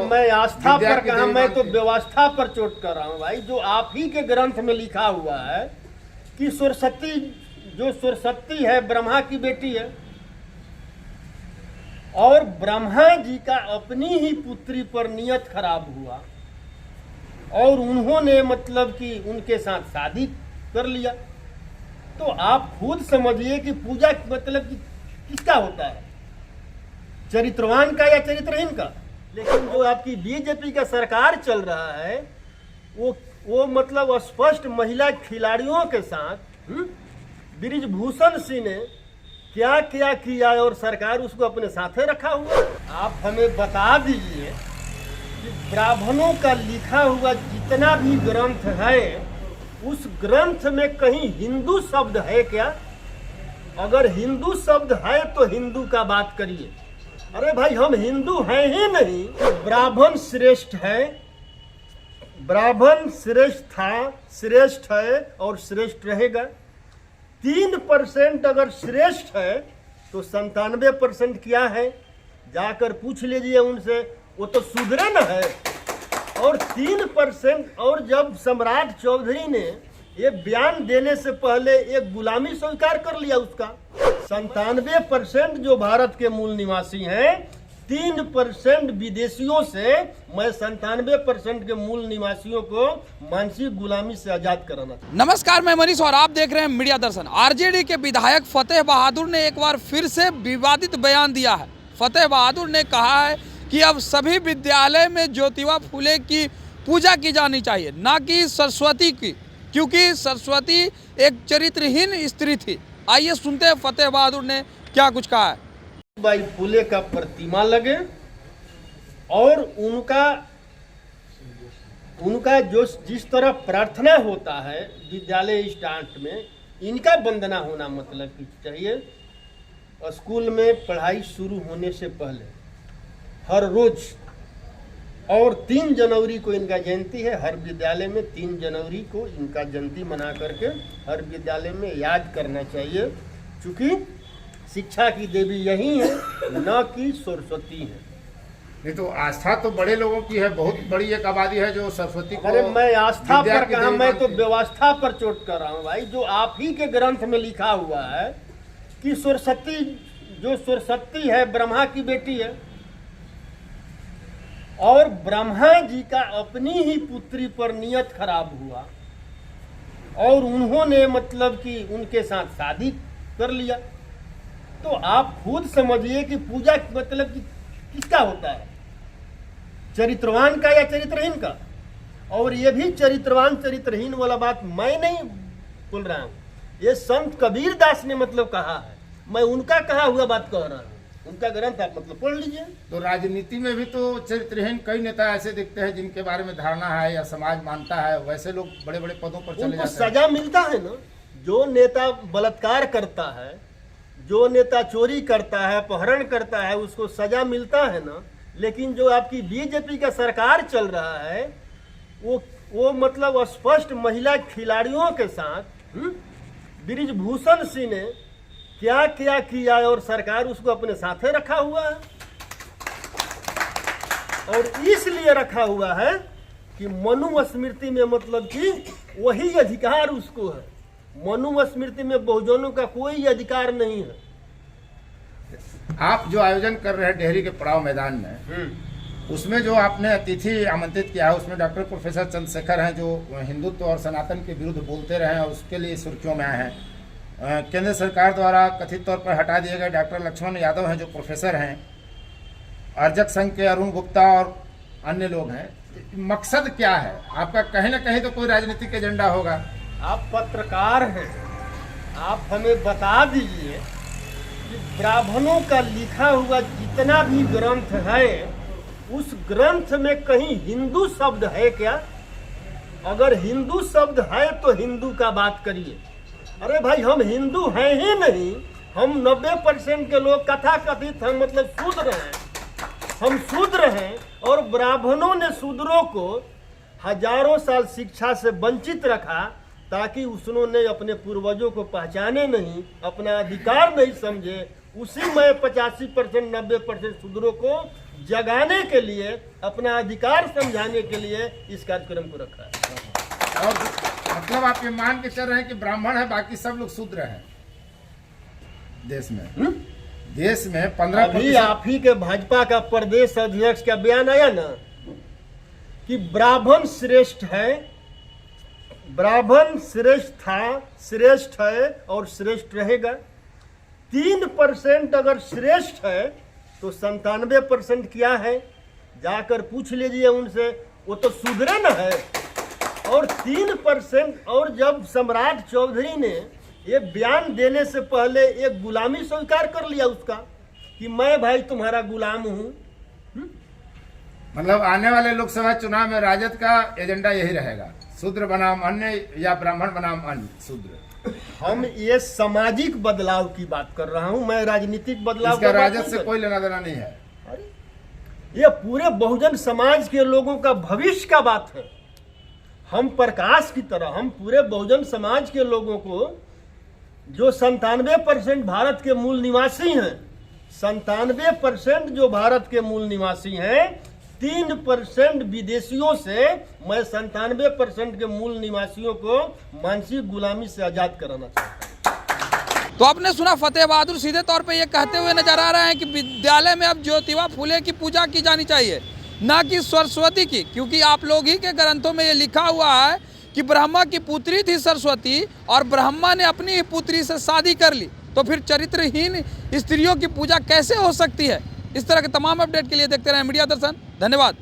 मैं आस्था पर कहा, मैं तो व्यवस्था पर चोट कर रहा हूँ भाई। जो आप ही के ग्रंथ में लिखा हुआ है कि सरस्वती, जो सरस्वती है ब्रह्मा की बेटी है, और ब्रह्मा जी का अपनी ही पुत्री पर नियत खराब हुआ और उन्होंने मतलब कि उनके साथ शादी कर लिया। तो आप खुद समझिए कि पूजा मतलब कि किसका होता है, चरित्रवान का या चरित्रहीन का। लेकिन जो आपकी बीजेपी का सरकार चल रहा है वो मतलब स्पष्ट महिला खिलाड़ियों के साथ ब्रिजभूषण सिंह ने क्या क्या किया और सरकार उसको अपने साथे रखा हुआ। आप हमें बता दीजिए कि ब्राह्मणों का लिखा हुआ जितना भी ग्रंथ है उस ग्रंथ में कहीं हिंदू शब्द है क्या? अगर हिंदू शब्द है तो हिंदू का बात करिए। अरे भाई हम हिंदू हैं ही नहीं। ब्राह्मण श्रेष्ठ है, ब्राह्मण श्रेष्ठ था, श्रेष्ठ है और श्रेष्ठ रहेगा। 3% अगर श्रेष्ठ है तो 97% क्या है? जाकर पूछ लीजिए उनसे, वो तो सुधरे न है। और 3% और जब सम्राट चौधरी ने ये बयान देने से पहले एक गुलामी स्वीकार कर लिया उसका। 97% जो भारत के मूल निवासी हैं, 3% विदेशियों से मैं 97% के मूल निवासियों को मानसिक गुलामी से आजाद कराना। नमस्कार, मैं मनीष और आप देख रहे हैं मीडिया दर्शन। आरजेडी के विधायक फतेह बहादुर ने एक बार फिर से विवादित बयान दिया है। फतेह बहादुर ने कहा है कि अब सभी विद्यालय में ज्योतिबा फुले की पूजा की जानी चाहिए, ना कि सरस्वती की, क्योंकि सरस्वती एक चरित्रहीन स्त्री थी। आइए सुनते हैं फतेह बहादुर ने क्या कुछ कहा है। भाई फुले का प्रतिमा लगे और उनका जो जिस तरह प्रार्थना होता है विद्यालय स्टार्ट में, इनका वंदना होना मतलब कि चाहिए। स्कूल में पढ़ाई शुरू होने से पहले हर रोज, और 3 जनवरी को इनका जयंती है। हर विद्यालय में 3 जनवरी को इनका जयंती मना करके हर विद्यालय में याद करना चाहिए, क्योंकि शिक्षा की देवी यही है, न कि सरस्वती है। नहीं तो आस्था तो बड़े लोगों की है, बहुत बड़ी एक आबादी है जो सरस्वती को। अरे मैं आस्था पर कहा, मैं तो व्यवस्था पर चोट कर रहा हूँ भाई। जो आप ही के ग्रंथ में लिखा हुआ है कि सरस्वती, जो सरस्वती है ब्रह्मा की बेटी है, और ब्रह्मा जी का अपनी ही पुत्री पर नियत खराब हुआ और उन्होंने मतलब कि उनके साथ शादी कर लिया। तो आप खुद समझिए कि पूजा मतलब कि किसका होता है, चरित्रवान का या चरित्रहीन का। और ये भी चरित्रवान चरित्रहीन वाला बात मैं नहीं बोल रहा हूँ, ये संत कबीर दास ने मतलब कहा है। मैं उनका कहा हुआ बात कह रहा हूँ, उनका ग्रंथ आप मतलब पढ़ लीजिए। तो राजनीति में भी तो चरित्रहीन कई नेता ऐसे दिखते हैं जिनके बारे में धारणा है या समाज मानता है, वैसे लोग बड़े बड़े पदों पर चले जाते हैं। सजा मिलता है ना। जो नेता बलात्कार करता है, जो नेता चोरी करता है, अपहरण करता है, उसको सजा मिलता है ना। लेकिन जो आपकी बीजेपी का सरकार चल रहा है वो मतलब स्पष्ट महिला खिलाड़ियों के साथ ब्रिजभूषण सिंह ने क्या क्या किया और सरकार उसको अपने साथे रखा हुआ है। और इसलिए रखा हुआ है कि मनु स्मृति में मतलब कि वही अधिकार उसको है। मनु स्मृति में बहुजनों का कोई अधिकार नहीं है। आप जो आयोजन कर रहे हैं डेहरी के पड़ाव मैदान में, उसमें जो आपने अतिथि आमंत्रित किया है उसमें डॉक्टर प्रोफेसर चंद्रशेखर हैं, जो हिंदुत्व और सनातन के विरुद्ध बोलते रहे हैं और उसके लिए सुर्खियों में आए हैं। केंद्र सरकार द्वारा कथित तौर पर हटा दिए गए डॉक्टर लक्ष्मण यादव हैं जो प्रोफेसर हैं, अर्जक संघ के अरुण गुप्ता और अन्य लोग हैं। मकसद क्या है आपका? कहीं ना कहीं तो कोई राजनीतिक एजेंडा होगा। आप पत्रकार हैं, आप हमें बता दीजिए कि ब्राह्मणों का लिखा हुआ जितना भी ग्रंथ है उस ग्रंथ में कहीं हिंदू शब्द है क्या? अगर हिंदू शब्द है तो हिंदू का बात करिए। अरे भाई हम हिंदू हैं ही नहीं। हम 90% के लोग कथा कथित हम मतलब शूद्र हैं, हम शूद्र हैं। और ब्राह्मणों ने शूद्रों को हजारों साल शिक्षा से वंचित रखा ताकि उन्होंने अपने पूर्वजों को पहचाने नहीं, अपना अधिकार नहीं समझे। उसी में 85% 90% शूद्रों को जगाने के लिए, अपना अधिकार समझाने के लिए इस कार्यक्रम को रखा है। और मतलब आप ये मान के चल रहे हैं कि ब्राह्मण है, बाकी सब लोग शूद्र हैं देश में। देश में 15% अभी आप ही के भाजपा का प्रदेश अध्यक्ष का बयान आया ना कि ब्राह्मण श्रेष्ठ है, ब्राह्मण श्रेष्ठ था, श्रेष्ठ है और श्रेष्ठ रहेगा। 3% अगर श्रेष्ठ है तो 97% क्या है, जाकर पूछ लीजिए उनसे, वो तो सुधरे न है। और 3%, और जब सम्राट चौधरी ने ये बयान देने से पहले एक गुलामी स्वीकार कर लिया उसका कि मैं भाई तुम्हारा गुलाम हूं। मतलब आने वाले लोकसभा चुनाव में राजद का एजेंडा यही रहेगा, शूद्र बनाम अन्य या ब्राह्मण बनाम अन्य शूद्र। हम ये सामाजिक बदलाव की बात कर रहा हूं, मैं राजनीतिक बदलाव इसका की बात राजद नहीं से कर- कोई लेना देना नहीं है। अरे ये पूरे बहुजन समाज के लोगों का भविष्य का बात है। हम प्रकाश की तरह, हम पूरे बहुजन समाज के लोगों को, जो 97% भारत के मूल निवासी हैं, 97% जो भारत के मूल निवासी हैं, 3% विदेशियों से, मैं 97% के मूल निवासियों को मानसिक गुलामी से आजाद कराना चाहता हूं। तो आपने सुना, फतेह बहादुर सीधे तौर पे ये कहते हुए नजर आ रहे हैं कि विद्यालय में अब ज्योतिबा फूले की पूजा की जानी चाहिए, ना कि सरस्वती की, क्योंकि आप लोग ही के ग्रंथों में ये लिखा हुआ है कि ब्रह्मा की पुत्री थी सरस्वती और ब्रह्मा ने अपनी ही पुत्री से शादी कर ली, तो फिर चरित्रहीन स्त्रियों की पूजा कैसे हो सकती है। इस तरह के तमाम अपडेट के लिए देखते रहें मीडिया दर्शन। धन्यवाद।